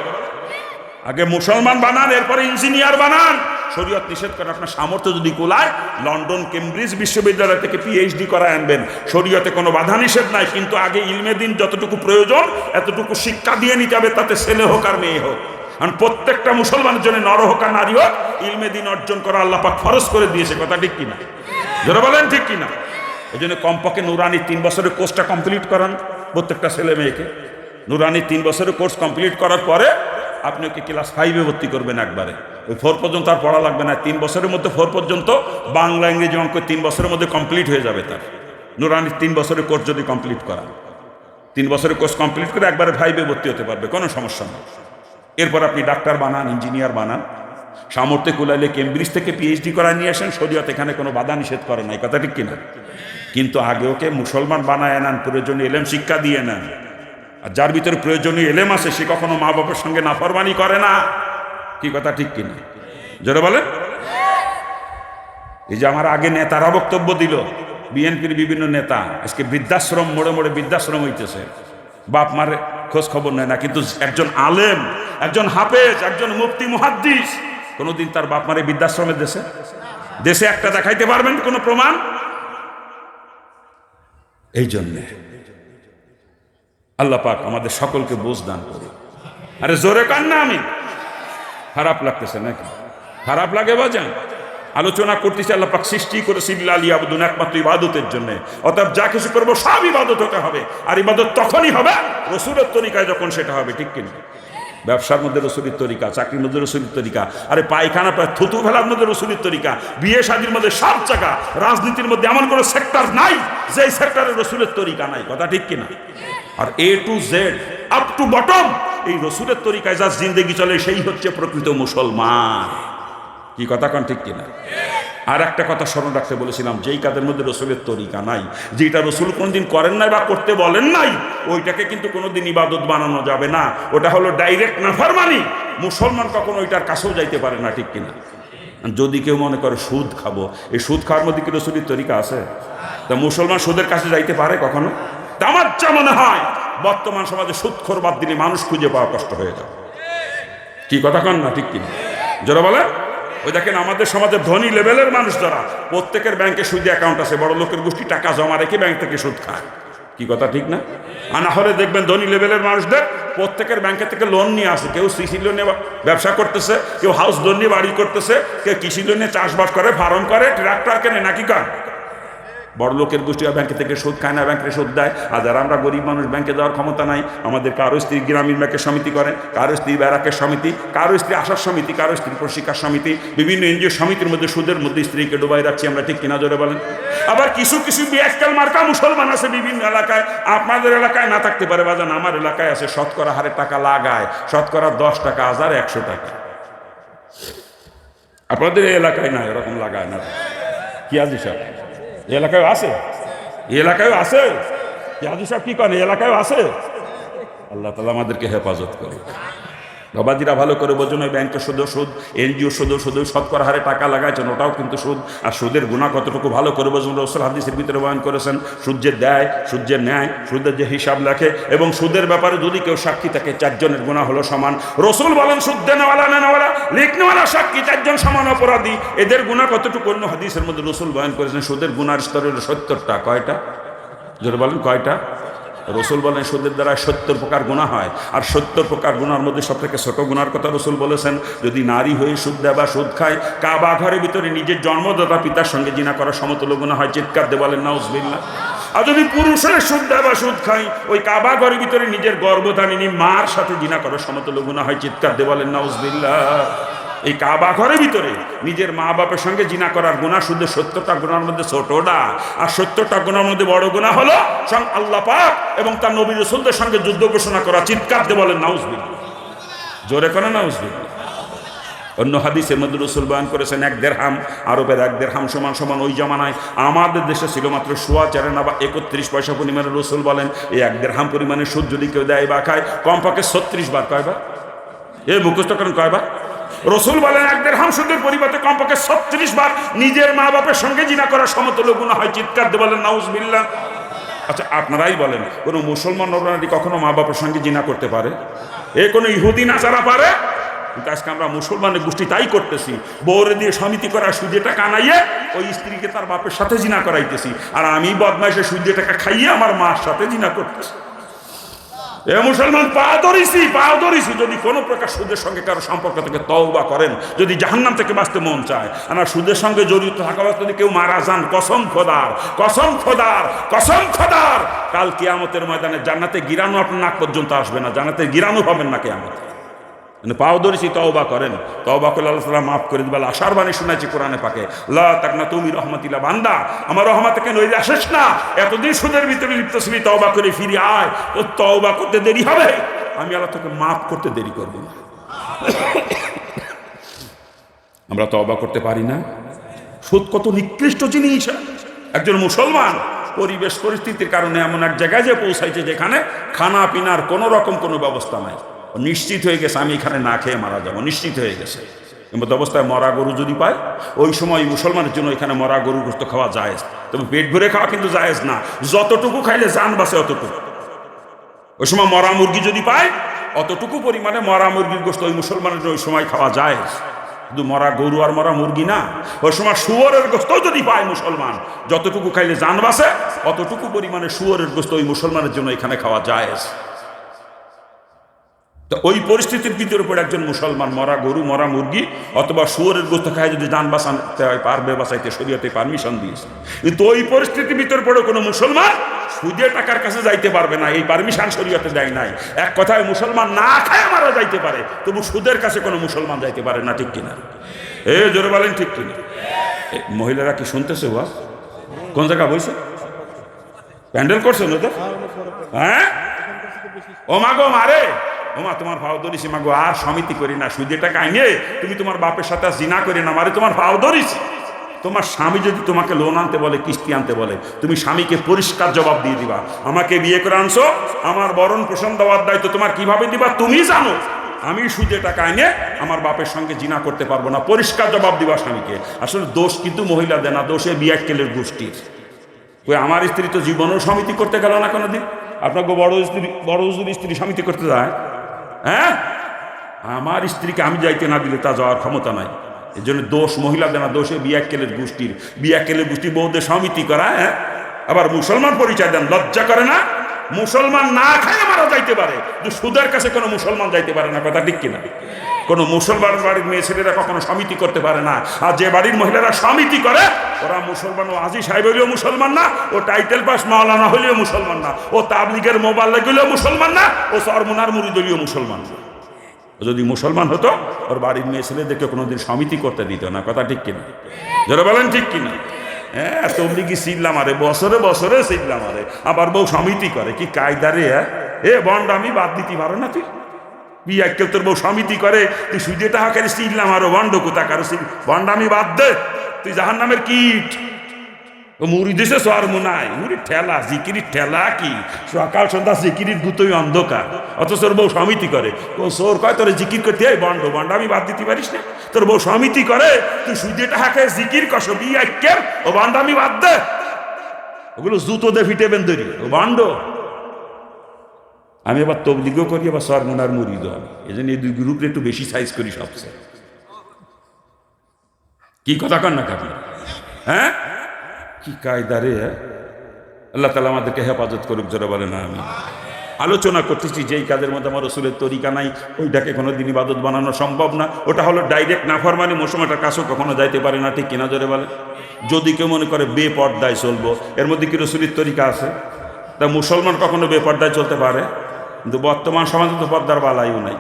আগে মুসলমান বানান, এরপরে ইঞ্জিনিয়ার বানান। শরীয়ত নিষেধ করে। আপনার সামর্থ্য যদি কোলায়, লন্ডন কেমব্রিজ বিশ্ববিদ্যালয় থেকে PhD করায় আনবেন, শরীয়তে কোনো বাধা নিষেধ নাই। কিন্তু আগে ইলমে দিন যতটুকু প্রয়োজন এতটুকু শিক্ষা দিয়ে নিতে হবে, তাতে ছেলে হোক আর মেয়ে হোক। কারণ প্রত্যেকটা মুসলমানের জন্য নর হোক আর নারী হোক, ইলমে দিন অর্জন করা আল্লাহ পাক ফরজ করে দিয়েছে। কথা ঠিক কিনা? যারা বলেন ঠিক কিনা? এই জন্য কমপক্ষে নুরানি 3 বছরের কোর্সটা কমপ্লিট করান প্রত্যেকটা ছেলে মেয়েকে। নুরানি 3 বছরের কোর্স কমপ্লিট করার পরে আপনি ওকে ক্লাস 5-এ ভর্তি করবেন একবারে। ওই 4 পর্যন্ত আর পড়া লাগবে না। 3 বছরের মধ্যে 4 পর্যন্ত বাংলা, ইংরেজি, অঙ্ক 3 বছরের মধ্যে কমপ্লিট হয়ে যাবে তার। নুরানি 3 বছরের কোর্স যদি কমপ্লিট করা, 3 বছরের কোর্স কমপ্লিট করে একবারে 5-এ ভর্তি হতে পারবে, কোনো সমস্যা নেই। এরপর আপনি ডাক্তার বানান, ইঞ্জিনিয়ার বানান, সামর্থ্যে কুলাইলে কেমব্রিজ থেকে PhD করা নিয়ে আসেন, শরীয়ত এখানে কোনো বাধা নিষেধ করে নাই। কথা ঠিক কিনা? কিন্তু আগে ওকে মুসলমান বানায় নেন, প্রয়োজনীয় এলেম শিক্ষা দিয়ে নেন। আর যার ভিতরে প্রয়োজনীয় এলেম আছে, সে কখনো মা বাবার সঙ্গে নাফরমানি করে না। কি কথা ঠিক কিনা? জোরে বলেন। এই যে আমার আগে নেতারা বক্তব্য দিল, বিএনপির বিভিন্ন নেতা, আজকে বৃদ্ধাশ্রম, মোড়ে মোড়ে বৃদ্ধাশ্রম হইতেছে, বাপ মার খোঁজ খবর নেয় না। কিন্তু একজন আলেম, একজন হাফেজ, একজন মুফতি মুহাদ্দিস কোনোদিন তার বাপ মারে বৃদ্ধাশ্রমের দেশে একটা দেখাইতে পারবেন কোনো প্রমাণ? এই জন্যে আল্লাহ পাক আমাদের সকলকে বুঝ দান করুন। আরে জোরে কান না, আমি খারাপ লাগতেছে নাকি? খারাপ লাগে বাজান? আলোচনা করতেছি আল্লাহ পাক সৃষ্টি করেছে লিয়াবুদুন, একমাত্র ইবাদতের জন্য। অতএব যা কিছু করবো সব ইবাদত হতে হবে। আর ইবাদত তখনই হবে রসুলের তরিকায়, যখন সেটা হবে। ঠিক কিনা? ব্যবসার মধ্যে রসুলের তরিকা, চাকরির মধ্যে রসুলের তরিকা, আরে পায়খানা থুতু ফেলার মধ্যে রসুলের তরিকা, বিয়ে শাদীর মধ্যে সব জায়গা, রাজনীতির মধ্যে এমন কোনো সেক্টর নাই যে সেক্টরে রসুলের তরিকা নাই। কথা ঠিক কিনা? আর A to Z up to bottom এই রসুলের তরিকায় যার জিন্দেগি চলে, সেই হচ্ছে প্রকৃত মুসলমান। কি কথা কন ঠিক কিনা? আর একটা কথা স্মরণ রাখতে বলেছিলাম, যেই কাজের মধ্যে রসুলের তরিকা নাই, যেটা রসুল কোনদিন করেন নাই বা করতে বলেন নাই, ওইটাকে কিন্তু কোনোদিন ইবাদত বানানো যাবে না। ওটা হলো ডাইরেক্ট নাফরমানি। মুসলমান কখনো ওইটার কাছেও যাইতে পারে না। ঠিক কিনা? যদি কেউ মনে করে সুদ খাবো, এই সুদ খাওয়ার মধ্যে কি রসুলের তরিকা আছে? তা মুসলমান সুদের কাছে যাইতে পারে কখনো? আমার যা মনে হয় বর্তমান সমাজে সুদখোর বাদ দিলে মানুষ খুঁজে পাওয়া কষ্ট হয়ে যাবে। কি কথা কন না ঠিক কিনা? যারা বলে, ওই দেখেন আমাদের সমাজে ধনী লেভেলের মানুষ যারা, প্রত্যেকের ব্যাংকে সুদ অ্যাকাউন্ট আছে, বড় লোকের গোষ্ঠী টাকা জমা রেখে ব্যাংক থেকে সুদ খায়। কি কথা ঠিক না? আর না হলে দেখবেন ধনী লেভেলের মানুষদের প্রত্যেকের ব্যাংকে থেকে লোন নিয়ে আসে, কেউ সিসি লোন নিয়ে ব্যবসা করতেছে, কেউ হাউস লোন নিয়ে বাড়ি করতেছে, কেউ কৃষি লোন নিয়ে চাষবাস করে, ফার্ম করে, ট্রাক্টর কেনে, নাকি কার বড় লোকের গোষ্ঠী ব্যাংকে থেকে সুদ খায় না, ব্যাংকে সুদ দেয়। আর যারা আমরা গরিব মানুষ, ব্যাংকে যাওয়ার ক্ষমতা নাই, আমাদের কারো স্ত্রী গ্রামীণ ব্যাংকের সমিতি করে, কারো স্ত্রী ব্যারাকের সমিতি, কারো স্ত্রী আশার সমিতি, কারো স্ত্রী প্রশিক্ষার সমিতি, বিভিন্ন এনজিও সমিতির মধ্যে সুদের মধ্যে স্ত্রীকে ডুবাই রাখছি আমরা, ঠিক কিনা জোরে বলেন? আবার কিছু কিছু বিয়াক্কাল মার্কা মুসলমান আছে বিভিন্ন এলাকায়, আপনাদের এলাকায় না থাকতে পারে বাজান, আমার এলাকায় আছে, শতকরা হারে টাকা লাগায়, শতকরা 10 টাকা, 100 টাকা। আপনাদের এই এলাকায় না এরকম লাগায় না, কি আজি সাহেব এই এলাকায় আছে? এই এলাকায় আছে? কি আজি সাহেব কি করে? এলাকায় আছে? আল্লাহ তাআলা আমাদেরকে হেফাজত করে। বাবাজিরা ভালো করে বোঝেন, ওই ব্যাংকের সুদ, এনজিও শুধু শতকরা হারে টাকা লাগাইছেন, ওটাও কিন্তু সুদ। আর সুদের গুণা কতটুকু ভালো করে বোঝেন, রাসূল হাদিসের ভিতরে বয়ান করেছেন, সুদ যে দেয়, সুদ যে নেয়, সুদের যে হিসাব লেখে, এবং সুদের ব্যাপারে যদি কেউ সাক্ষী থাকে 4 জনের গুণা হলো সমান। রাসূল বলেন, সুদ দেনেওয়ালা, নেনেওয়ালা, লিখনেওয়ালা, সাক্ষী 4 জন সমান অপরাধী। এদের গুণা কতটুকু? অন্য হাদিসের মধ্যে রাসূল বয়ান করেছেন, সুদের গুনার স্তর হলো 70টা। কয়টা? জোরে বলেন, কয়টা? রসুল বলেন সুদের দ্বারা 70 প্রকার গুনাহ হয়, আর 70 প্রকার গুনার মধ্যে সবথেকে ছোট গুনার কথা রসুল বলেছেন, যদি নারী হয়ে সুদ দেয় বা সুদ খায়, কাবা ঘরের ভিতরে নিজের জন্মদাতা পিতার সঙ্গে জিনা করা সমতুল্য গুনাহ হয়। চিৎকার দিয়ে বলেন নাউজুবিল্লাহ। আর যদি পুরুষ হয়ে সুদ দেয় বা সুদ খায়, ওই কাবা ঘরের ভিতরে নিজের গর্ভধারিণী মার সাথে জিনা করা সমতুল্য গুনাহ হয়। চিৎকার দিয়ে বলেন নাউজুবিল্লাহ। এই কাবা ঘরের ভিতরে নিজের মা বাপের সঙ্গে জিনা করার গুনাহ শুধু 70টা গুনার মধ্যে ছোটটা, আর 70টা গুনার মধ্যে বড় গুনাহ হলো স্বয়ং আল্লাহ পাক এবং তার নবী রাসূলদের সঙ্গে যুদ্ধ ঘোষণা করা। চিৎকার দিয়ে বলেন নাউজুবিল্লাহ, জোরে করে নাউজুবিল্লাহ। অন্য হাদিসের মধ্যে রাসূল বয়ান করেছেন, 1 দিরহাম, আরবের 1 দিরহাম সমান ওই জামানায় আমাদের দেশে ছিল মাত্র 4.25 বা 31 পয়সা পরিমাণে। রাসূল বলেন, এই 1 দিরহাম পরিমাণে সুদ যদি কেউ দেয় বা খায়, কমপক্ষে 36 বার। কয়বার? এ মুখস্থ করেন, কয়বার? রসুল বলেন 1 দিরহাম সুদের পরিবর্তে কমপক্ষে 36 বার নিজের মা বাপের সঙ্গে জিনা করার সমতুল্য গুনাহ হয়। চিৎকার দিয়ে বলেন নাউজুবিল্লাহ। আচ্ছা আপনারাই বলেন, কোনো মুসলমান নরনারী কখনো মা বাপের সঙ্গে জিনা করতে পারে? এ কোনো ইহুদি নাসারা পারে? কিন্তু আজকে আমরা মুসলমানের গোষ্ঠী তাই করতেছি, বউরে দিয়ে সমিতি করা, সুদে টাকা আনাইয়ে ওই স্ত্রীকে তার বাপের সাথে জিনা করাইতেছি, আর আমি বদমাইশে সুদে টাকা খাইয়ে আমার মার সাথে জিনা করতেছি। এ মুসলমান, পা ধরিছি, যদি কোনো প্রকার সুদের সঙ্গে কারো সম্পর্ক থেকে তওবা করেন, যদি জাহান্নাম থেকে বাঁচতে মন চায়, আর সুদের সঙ্গে জড়িত থাকা যদি কেউ মারা যান, কসম খোদার, কাল কিয়ামতের ময়দানে জান্নাতে গিরানো আপনার নাক পর্যন্ত আসবে না, জান্নাতে গিরানো হবেন না কিয়ামতে। পাও ধরেছি, তওবা করেন, তওবা করলে আল্লাহ তাআলা মাফ করে দিবেন। আশার বাণী শোনাচ্ছি কোরআনে পাকে, লা তাকনাতু মির রাহমাতিল্লাহ, বান্দা আমার রহমত থেকে নইরে আসিস না, এতদিন সুদের ভিতরে লিপ্ত ছিলি, তওবা করে ফিরে আয়। তো তওবা করতে দেরি হবে, আমি আল্লাহ তোকে মাফ করতে দেরি করব না। আমরা তওবা করতে পারি না। সুদ কত নিকৃষ্ট জিনিস। একজন মুসলমান পরিবেশ পরিস্থিতির কারণে এমন এক জায়গায় যে পৌঁছাইছে, যেখানে খানা পিনার কোনো রকম কোনো ব্যবস্থা নাই। নিশ্চিত হয়ে গেছে আমি এখানে না খেয়ে মারা যাবো, নিশ্চিত হয়ে গেছে। এমত অবস্থায় মরা গরু যদি পায়, ওই সময় মুসলমানের জন্য এখানে মরা গরু গোশত খাওয়া জায়েজ, তবে পেট ভরে খাওয়া কিন্তু জায়েজ না। যতটুকু খাইলে জান বাঁচে অতটুকু। ওই সময় মরা মুরগি যদি পায়, অতটুকু পরিমাণে মরা মুরগির গোশত ওই মুসলমানের ওই সময় খাওয়া জায়েজ। শুধু মরা গরু আর মরা মুরগি না, ওই সময় শুয়োরের গোশত যদি পায় মুসলমান, যতটুকু খাইলে জান বাঁচে অতটুকু পরিমাণে শুয়োরের গোশত ওই মুসলমানের জন্য এখানে খাওয়া জায়েজ। তো ওই পরিস্থিতির ভিতরে পড়ে একজন মুসলমান মরা গরু, মরা মুরগি অথবা শুয়োরের গোশত খায় যদি জান বাঁচাতে হয়, পারবে বাঁচাইতে, শরীয়তে পারমিশন দিয়েছে। কিন্তু ওই পরিস্থিতির ভিতরে পড়ে কোনো মুসলমান সুদে টাকার কাছে যাইতে পারবে না, এই পারমিশন শরীয়তে দেয় নাই। এক কথায় মুসলমান না খায় মারা যাইতে পারে, তবু সুদের কাছে কোনো মুসলমান যাইতে পারে না, ঠিক কিনা? এ জোরে বলেন ঠিক কিনা? মহিলারা কি শুনতেছে? ওয়া কোন জায়গা বলছে? প্যান্ডেল করছে না তো? হ্যাঁ, ও মাগো মারে, ওমা তোমার ভাও ধরিছি মাগো, আর সমিতি করি না, সুদে টাকা আইনে তুমি তোমার বাপের সাথে জিনা করি না, মারে তোমার ভাও ধরিছি। তোমার স্বামী যদি তোমাকে লোন আনতে বলে, কিস্তি আনতে বলে, তুমি স্বামীকে পরিষ্কার জবাব দিয়ে দিবা, আমাকে বিয়ে করে আনছো, আমার বরণ পোষণ দেওয়ার দায়িত্ব তোমার কিভাবে দিবা তুমি জানো। আমি সুদে টাকা এনে আমার বাপের সঙ্গে জিনা করতে পারবো না, পরিষ্কার জবাব দিবা স্বামীকে। আসলে দোষ কিন্তু মহিলা দেয় না, দোষে বিয়াক্কেলের গোষ্ঠীর। ওই আমার স্ত্রী তো জীবনেও সমিতি করতে গেল না কোনোদিন। আপনাকে বড় স্ত্রী সমিতি করতে যায়? হ্যাঁ, আমার স্ত্রীকে আমি যাইতে না দিলে তা যাওয়ার ক্ষমতা নাই। এই জন্য দোষ মহিলাদের না, দোষে বিয়াক্কেলের গোষ্ঠীর। বিয়াক্কেলের গোষ্ঠী বউদের সমিতি করা, হ্যাঁ, আবার মুসলমান পরিচয় দেন, লজ্জা করে না? মুসলমান না খায় মারা যাইতে পারে, কিন্তু সুদের কাছে কোনো মুসলমান যাইতে পারে না, কথা ঠিক কিনা? কোনো মুসলমান বাড়ির মেয়ে ছেলেরা কখনো সমিতি করতে পারে না, আর যে বাড়ির মহিলারা সমিতি করে ওরা মুসলমান। ও আজি সাহেব হইলেও মুসলমান না, ও টাইটেল পাস মাওলানা হইলেও মুসলমান না, ও তাবলিগের মোবাল্লিগ হইলেও মুসলমান না, ও চরমুনার মুরিদ হইলেও মুসলমান না। যদি মুসলমান হতো ওর বাড়ির মেয়ে ছেলেদেরকে কোনোদিন সমিতি করতে দিত না, কথা ঠিক কিনা? যারা বলেন ঠিক কিনা? হ্যাঁ, তবলিগি সিল্লাম আরে, বছরে বছরে সিল্লাম আরে, আবার বউ সমিতি করে, কি কায়দারে! এ বন্ড আমি বাদ দিতে পারো না, তুই বিয়া কেউ তোর বউ সমিতি করে, তুই সুদে টাকা কেন সিল্লাম আরো বন্ড কোথা কারো বন্ড আমি বাদ দে, তুই জাহান নামের কীট। ও মুড়ি দিছে সোয়ার মুনাই, মুড়ি ঠেলা, জিকিরির ঠেলা কি সকাল সন্ধ্যা জিকিরির গুতোই অন্ধকার, অথচ তোর বউ সমিতি করে। ও সোর কয় তোর জিকির করতে হয় বন্ড, বন্ড আমি বাদ দিতে পারিস না? তোর বউ সমিতি করে, তুই সুদে টাকা খেয়ে জিকির কস বিয়া কেম, ও বন্ড আমি বাদ দে। ওগুলো জুতো দে ফিটে বেন্দরি, ও বন্ড। আমি আবার তবলিগও করি, আবার সরমনার মুরিদও আমি, এই জন্য এই দুই গ্রুপে একটু বেশি সাইজ করি সবচেয়ে। কি কথা কন না কাপি? হ্যাঁ, কি কায়দারে! আল্লাহ তাআলা আমাদেরকে হেফাজত করুক, যারা বলে না আমি। আলোচনা করতেছি যেই কাজের মধ্যে আমার রসুলের তরিকা নাই, ওইটাকে কোনোদিন ইবাদত বানানো সম্ভব না। ওটা হলো ডাইরেক্ট নাফরমানি, মৌসুমাটার কাছেও কখনো যাইতে পারে না, ঠিক কিনা জোরে বলে? যদি কেউ মনে করে বেপর্দায় চলবো, এর মধ্যে কি রসুলের তরিকা আছে? তা মুসলমান কখনো বেপর্দায় চলতে পারে? কিন্তু বর্তমান সমাজে তো পর্দার বালাইও নাই।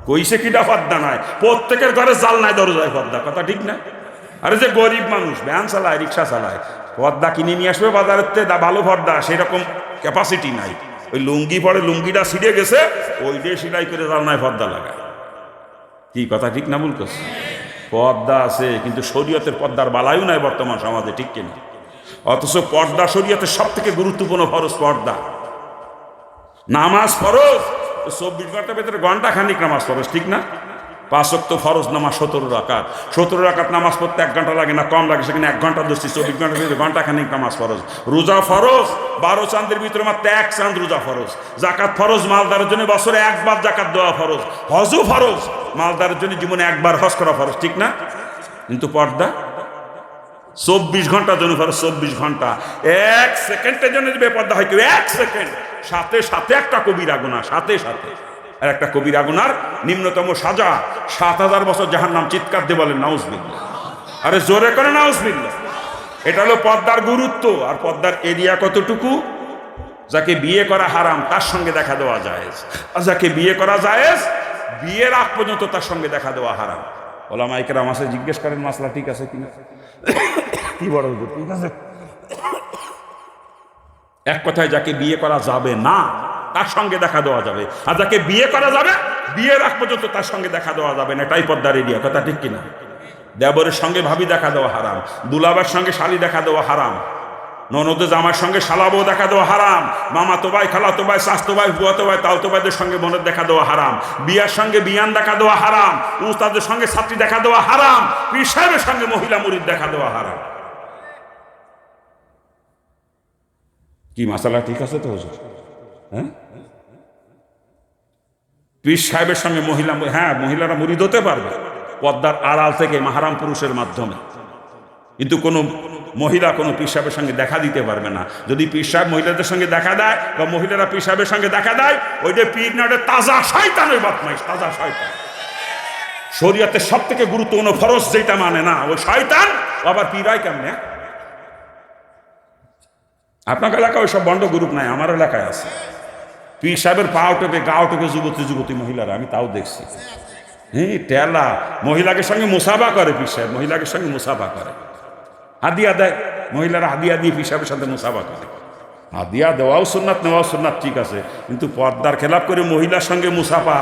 কইছে কিটা পর্দা নাই? প্রত্যেকের ঘরে জাল নাই, দরজায় পর্দা, কথা ঠিক না? আরে যে গরিব মানুষ ভ্যান চালায়, রিক্সা চালায়, পর্দা কিনে নিয়ে আসবে বাজারের থেকে, ভালো পর্দা, সেরকম ক্যাপাসিটি নাই। ওই লুঙ্গি পরে, লুঙ্গিটা ছিঁড়ে গেছে, ওই দিয়ে সেলাই করে জালনায় পর্দা লাগায়। কি কথা ঠিক না? ভুল করছে? পর্দা আছে, কিন্তু শরীয়তের পর্দার বালাইও নাই বর্তমান সমাজে, ঠিক কিনা? অথচ পর্দা শরীয়তের সব থেকে গুরুত্বপূর্ণ ফরজ পর্দা। নামাজ ফরজ, 24 ঘন্টার ভেতরে ঘন্টা খানিক নামাজ ফরজ, ঠিক না? 5 ওয়াক্ত ফরজ নামাজ 17 রাকাত, 17 রাকাত নামাজ পড়তে 1 ঘন্টা লাগে না, কম লাগে, সেখানে 1 ঘন্টা ধরছি, 24 ঘন্টার ভিতরে ঘন্টা খানিক নামাজ ফরজ। রোজা ফরজ, 12 চাঁদের ভিতরে মাত্র 1 চাঁদ রোজা ফরজ। জাকাত ফরজ, মালদারের জন্য বছরে একবার জাকাত দেওয়া ফরজ। হজও ফরজ, মালদারের জন্য জীবনে একবার হজ করা ফরজ, ঠিক না? কিন্তু পর্দা 24 ঘন্টার জন্য ফরজ, 24 ঘন্টা। 1 সেকেন্ডের জন্য যে বেপর্দা হয় কেউ, 1 সেকেন্ড, সাথে সাথে একটা কবিরা গুনাহ, সাথে সাথে। আর একটা কবিরা গুনার নিম্নতম সাজা 7000 বছর জাহান্নাম। চিৎকার দিয়ে বলেন নাউজুবিল্লাহ। আরে জোরে করে নাউজুবিল্লাহ। এটা হলো পর্দার গুরুত্ব। আর পর্দার এরিয়া কতটুকু? যাকে বিয়ে করা হারাম তার সঙ্গে দেখা দেওয়া জায়েজ, আর যাকে বিয়ে করা জায়েজ বিয়ের আগ পর্যন্ত তার সঙ্গে দেখা দেওয়া হারাম। ওলামায়ে কেরাম আছে, জিজ্ঞেস করেন মাসলা ঠিক আছে কিনা। কি বড় হুজুর, ঠিক আছে? এক কথায় যাকে বিয়ে করা যাবে না তার সঙ্গে দেখা দেওয়া যাবে, আর যাকে বিয়ে করা যাবে বিয়ের আগ পর্যন্ত তার সঙ্গে দেখা দেওয়া যাবে না, এটাই পর্দার এরিয়া, কথা ঠিক কিনা? দেবরের সঙ্গে ভাবি দেখা দেওয়া হারাম, দুলাবার সঙ্গে শালি দেখা দেওয়া হারাম, ননদ জামার সঙ্গে শালাবো দেখা দেওয়া হারাম, মামাতো ভাই, খালাতো ভাই, চাচাতো ভাই, বুয়াতো ভাই, তাওতো ভাইদের সঙ্গে বোনের দেখা দেওয়া হারাম, বিয়ার সঙ্গে বিয়ান দেখা দেওয়া হারাম, উস্তাদের সঙ্গে ছাত্রী দেখা দেওয়া হারাম, পীর সাহেবের সঙ্গে মহিলা মুরিদ দেখা দেওয়া হারাম। কি মাসালা ঠিক আছে তো হুজুর? হ্যাঁ, পীর সাহেবের সঙ্গে মহিলা, হ্যাঁ মহিলারা মুরিদ হতে পারবে পর্দার আড়াল থেকে মাহারাম পুরুষের মাধ্যমে, কিন্তু কোনো মহিলা কোনো পীর সাহেবের সঙ্গে দেখা দিতে পারবে না। যদি পীর সাহেব মহিলাদের সঙ্গে দেখা দেয় বা মহিলারা পীর সাহেবের সঙ্গে দেখা দেয়, ওইটা পীর না, ওটা তাজা শয়তান, ওই বদমাইশ তাজা শয়তান। শরীয়তের সব থেকে গুরুত্বপূর্ণ ফরজ যেটা মানে না, ওই শয়তান আবার পীর হয় কেমনে? আপনার এলাকায় ওইসব বন্ড গ্রুপ নাই, আমার এলাকায় আছে। পীর সাহেবের পাও টেপে গাও টেপে যুবতী যুবতী মহিলারা, আমি তাও দেখছি। হ্যাঁ, টেলা মহিলাকে সঙ্গে মুসাফা করে পীর সাহেব, মহিলাকে সঙ্গে মুসাফা করে, হাদিয়া দেয়, মহিলারা হাদিয়া দিয়ে পীর সাহেবের সাথে মুসাফা করে। হাদিয়া দেওয়াও সুন্নাত, নেওয়াও সুন্নাত, ঠিক আছে, কিন্তু পর্দার খেলাপ করে মহিলার সঙ্গে মুসাফা,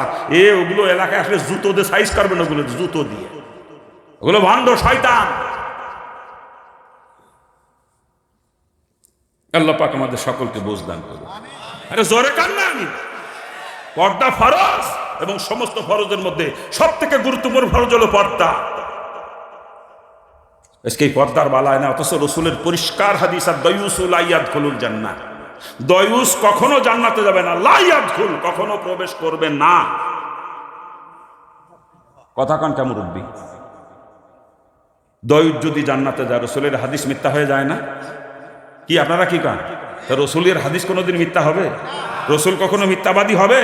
ওগুলো এলাকায় আসলে জুতো দিয়ে সাইজ করবেন, ওগুলো জুতো দিয়ে, ওগুলো ভণ্ড শয়তান। আল্লাহ পাক আমাদের সকলকে বুঝ দান করুন। আরে জোরে কান্না আমি। পর্দা ফরজ, এবং সমস্ত ফরজের মধ্যে সব থেকে গুরুত্বপূর্ণ ফরজ হলো পর্দা। আজকে এই পর্দার বালায় না, অথচ রসুলের পরিষ্কার হাদিস, আর দয়ুস লা ইয়াদখুলুল জান্নাহ, দয়ুস কখনো জান্নাতে যাবে না, লা ইয়াদখুল, কখনো প্রবেশ করবে না। কথা কান কেমন মুরব্বি? দয়ুস যদি জান্নাতে যায়, রসুলের হাদিস মিথ্যা হয়ে যায় না? কি আপনারা কি কান? তা রসুলের হাদিস কোনোদিন মিথ্যা হবে? রসুল কখনো মিথ্যাবাদী হবে?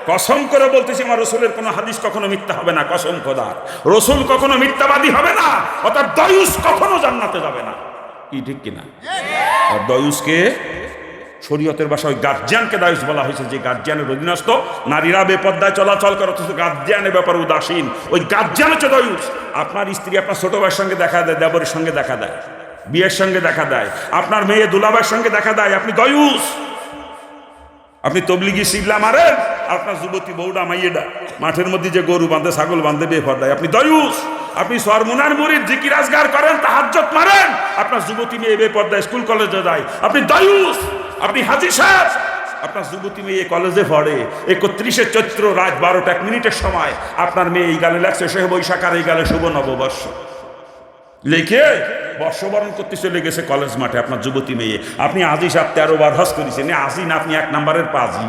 কসম করে বলতেছি আমার রসুলের কোনো হাদিস কখনো মিথ্যা হবে না, কসম খোদার। রসুল কখনো মিথ্যাবাদী হবে না, অর্থাৎ দয়ুস কখনো জান্নাতে যাবে না। কি ঠিক কিনা? আর দয়ুসকে শরীয়তের ভাষায় গার্জিয়ানকে দায়ুস বলা হয়েছে, যে গার্জিয়ানের অধীনস্থ নারীরা বেপর্দায় চলাচল করে অথচ গার্জিয়ানের ব্যাপারে উদাসীন, ওই গার্জিয়ান হচ্ছে দয়ুস। আপনার স্ত্রী আপনার ছোট ভাইয়ের সঙ্গে দেখা দেয়, দেবরের সঙ্গে দেখা দেয়, বিয়ের সঙ্গে দেখা দেয়, আপনার মেয়ে দুলাভাইয়ের সঙ্গে দেখা দেয়, আপনি দয়ুস। আপনি তবলিগি শিবলা মারেন, আপনার যুবতী বউডা মাইয়েডা মাঠের মধ্যে যে গরু বাঁধে ছাগল বাঁধে বেপর্দায়, আপনি দয়ুস। আপনি সরমুনার মুরিদ জিকির আজগার করেন, তাহাজ্জুদ মারেন, আপনার যুবতী মেয়ে বেপর্দায় স্কুল কলেজে যায়, আপনি দয়ুস। আপনি হাজী সাহেব, আপনার যুবতী মেয়ে কলেজে পড়ে, 31শে চৈত্র রাত 12টা 1 মিনিটের সময় আপনার মেয়ে এই গালে লেখছে শেষ বৈশাখার এই গালে শুভ নববর্ষ লিখে বর্ষবরণ করতে চলে গেছে কলেজ মাঠে আপনার যুবতী মেয়ে। আপনি হাজী সাহেব 13 বার হজ করেছেন, হাজী না, আপনি 1 নম্বরের পাজি।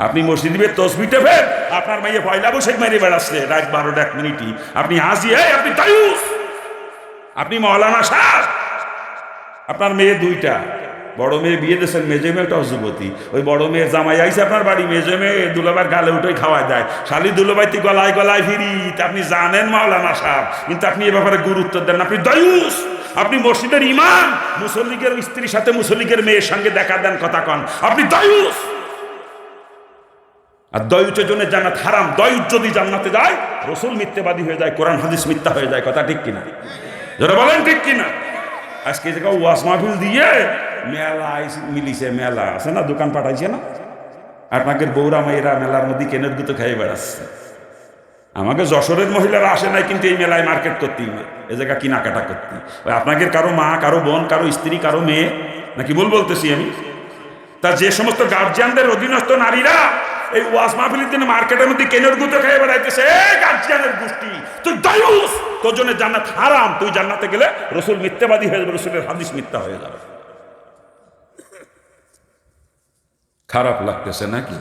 আপনি মসজিদে তসবিতে ফের আপনার মেয়ে পয়লা বৈশাখ মেরে বেড়াচ্ছে রাত 12টা 1 মিনিটই, আপনি হাজী, আপনি দয়ুস। আপনি মৌলানা সাহেব, আপনার মেয়ে 2টা, বড় মেয়ে বিয়ে দিয়েছেন, মেজে মেয়েটাও যুবতী, ওই বড় মেয়ের জামাই আইসে আপনার বাড়ি, মেজে মেয়ে দুলাবার গালে উঠে খাওয়া দেয়, শালি দুলাবাইতি গলায় গলায় ফিরি, আপনি জানেন মাওলানা সাহেব, কিন্তু আপনি এ ব্যাপারে গুরুত্ব দেন না, আপনি দয়ুস। আপনি মসজিদের ইমাম, মুসল্লিকের স্ত্রীর সাথে মুসল্লিকের মেয়ের সঙ্গে দেখা দেন, কথা কন, আপনি দয়ুস। আর দয়ুসের জন্য জান্নাত হারাম। দয়ুস যদি জান্নাতে যায়, রসুল মিথ্যাবাদী হয়ে যায়, কোরআন হাদিস মিথ্যা হয়ে যায়, কথা ঠিক কিনা? যারা বলেন ঠিক কিনা? আজকে যে ওয়াজ মাহফিল দিয়ে মেলা মিলিছে, মেলা আছে না, দোকান পাঠাইছে না, আপনাকে বৌরা মেয়েরা মেলার মধ্যে কেনের গুতো খাইয়ে বেড়াচ্ছে। আমাকে যশোরের মহিলারা আসে নাই, কিন্তু এই মেলায় মার্কেট করতেই, এ জায়গা কেনাকাটা করতে। ওই আপনাকে কারো মা, কারো বোন, কারো স্ত্রী, কারো মেয়ে, নাকি বলতেছি আমি? তা যে সমস্ত গার্জিয়ানদের অধীনস্থ নারীরা এই ওয়াজ মাহফিলের জন্য মার্কেটের মধ্যে কেনের গুতো খাইয়ে বেড়াইতেছে, এই গার্জিয়ানের গোষ্ঠী, তুই দয়ুস, তোর জন্য জান্নাত হারাম। তুই জান্নাতে গেলে রসুল মিথ্যাবাদী হয়ে যাবে, রসুলের হাদিস মিথ্যা হয়ে যাবে। খারাপ লাগতেছে নাকি?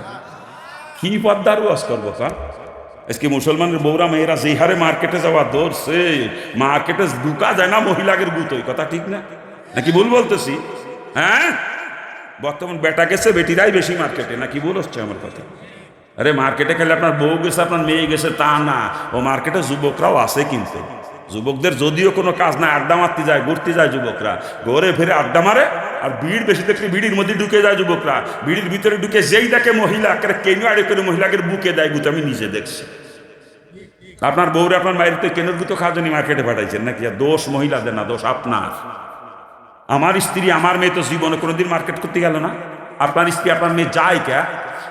কি পদ্মার ওয়াজ করবো কার? আজকে মুসলমানের বৌরা মেয়েরা যেই হারে মার্কেটে যাওয়া ধরছে, মার্কেটে ঢুকা যায় না মহিলাদের গুতোই, কথা ঠিক না? নাকি ভুল বলতেছি? হ্যাঁ, বর্তমান বেটা গেছে, বেটিরাই বেশি মার্কেটে, নাকি ভুল হচ্ছে আমার কথা? আরে মার্কেটে খেলে আপনার বউ গেছে, আপনার মেয়ে গেছে তা না, ও মার্কেটে যুবকরাও আছে, কিন্তু যুবকদের যদিও কোনো কাজ না, আড্ডা মারতে যায়, ঘুরতে যায় যুবকরা, ঘরে ফেরে আড্ডা মারে, আর ভিড় বেশি দেখলে বিড়ির মধ্যে ঢুকে যায় যুবকরা, বিড়ির ভিতরে ঢুকে যেই দেখে মহিলা কেন আড়ে করে মহিলাকে বুকে দেয় গুতো, আমি নিজে দেখছি। আপনার বউরে আপনার মায়ের তো কেনের গুতো খাওয়ার জন্য মার্কেটে পাঠাইছেন নাকি? আর দোষ মহিলাদের না, দোষ আপনার। আমার স্ত্রী আমার মেয়ে তো জীবনে কোনোদিন মার্কেট করতে গেল না, আপনার স্ত্রী আপনার মেয়ে যায় কে?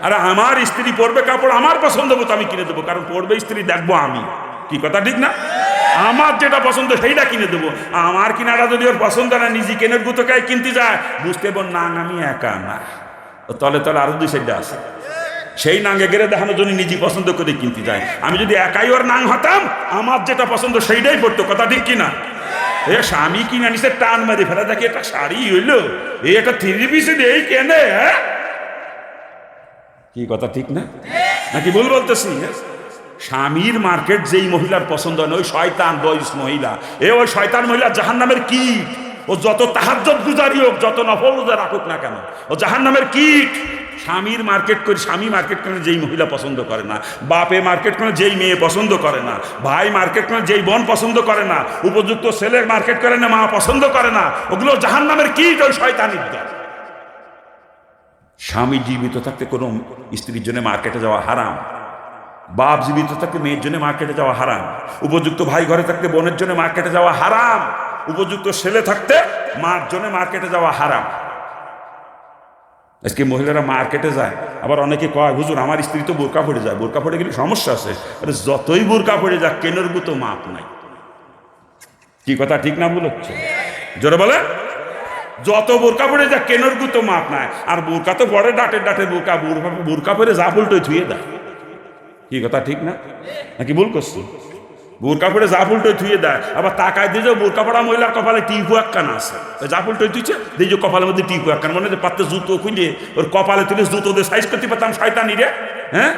আর আমার স্ত্রী পরবে কাপড় আমার পছন্দ মতো আমি কিনে দেবো, কারণ পরবে স্ত্রী দেখবো আমি, কি কথা ঠিক না? আমার যেটা পছন্দ সেইটা কিনে দেবো। আমার কিনারা যদি ওর পছন্দ না, নিজে কেনের গুতোকায় কিনতে যায়, বুঝতে পার না আমি একা না, তলে তলে আরো 2-4টা আছে, সেই নাঙ্গে গেড়ে দেখানোর জন্য নিজে পছন্দ করে কিনতে যায়। আমি যদি একাই ওর নাং হতাম, আমার যেটা পছন্দ সেইটাই পড়তো, কথা ঠিক কিনা? এ স্বামী কিনে নিছে টান মারি ফেলা, দেখি এটা শাড়ি হইলো, এই একটা 3 পিস এই কেনে, হ্যাঁ, কি কথা ঠিক না? নাকি ভুল বলতেছি? স্বামীর মার্কেট যেই মহিলার পছন্দ হয় না, ওই শয়তান দয়ুস মহিলা, ওই শয়তান মহিলা জাহান্নামের কীট। ও যত তাহাজ্জুদ গুজারি হোক, যত নফল রোজা রাখুক না কেন, ও জাহান্নামের কীট। স্বামীর মার্কেট করে, স্বামী মার্কেট করে যেই মহিলা পছন্দ করে না, বাপে মার্কেট করে যেই মেয়ে পছন্দ করে না, ভাই মার্কেট করে যেই বোন পছন্দ করে না, উপযুক্ত ছেলের মার্কেট করে না মা পছন্দ করে না, ওগুলো জাহান্নামের কীট, ওই শয়তানির দল। স্বামী জীবিত থাকতে কোনো স্ত্রীর জন্য মার্কেটে যাওয়া হারাম, বাপ জীবিত থাকতে মেয়ের জন্য মার্কেটে যাওয়া হারাম, উপযুক্ত ভাই ঘরে থাকতে বোনের জন্য মার্কেটে যাওয়া হারাম, উপযুক্ত ছেলে থাকতে মার জন্য মার্কেটে যাওয়া হারাম। আজকে মহিলারা মার্কেটে যায়, আবার অনেকে কয় হুজুর আমার স্ত্রী তো বোরকা পড়ে যায়, বোরকা পড়ে গেলে সমস্যা আছে। আরে যতই বোরকা পড়ে যাক, কেনের গুতো মাপ নাই, কি কথা ঠিক না? ভুল হচ্ছে? জোরে বলে, যত বোরকা পড়ে যাক কেনের গুতো মাপ নাই। আর বোরকা তো পড়ে ডাটে ডাটে, বোরকা বোরকা পরে যা উল্টোই ধুয়ে দেয়, কি কথা ঠিক না? নাকি ভুল করছি? বোরকা পরে যা উল্টোই ধুয়ে দেয়, আবার তাকায় দিয়ে যে বোরকা পড়া মহিলার কপালে টিপু একখান আছে, যা উল্টোই ধুইছে দিয়ে যে কপালের মধ্যে টিপু একখান, মনে হয় পাত্রে জুতো খুঁজে ওর কপালে তুলে জুতো দিয়ে সাইজ করতে পারতাম শয়তানি রে, হ্যাঁ।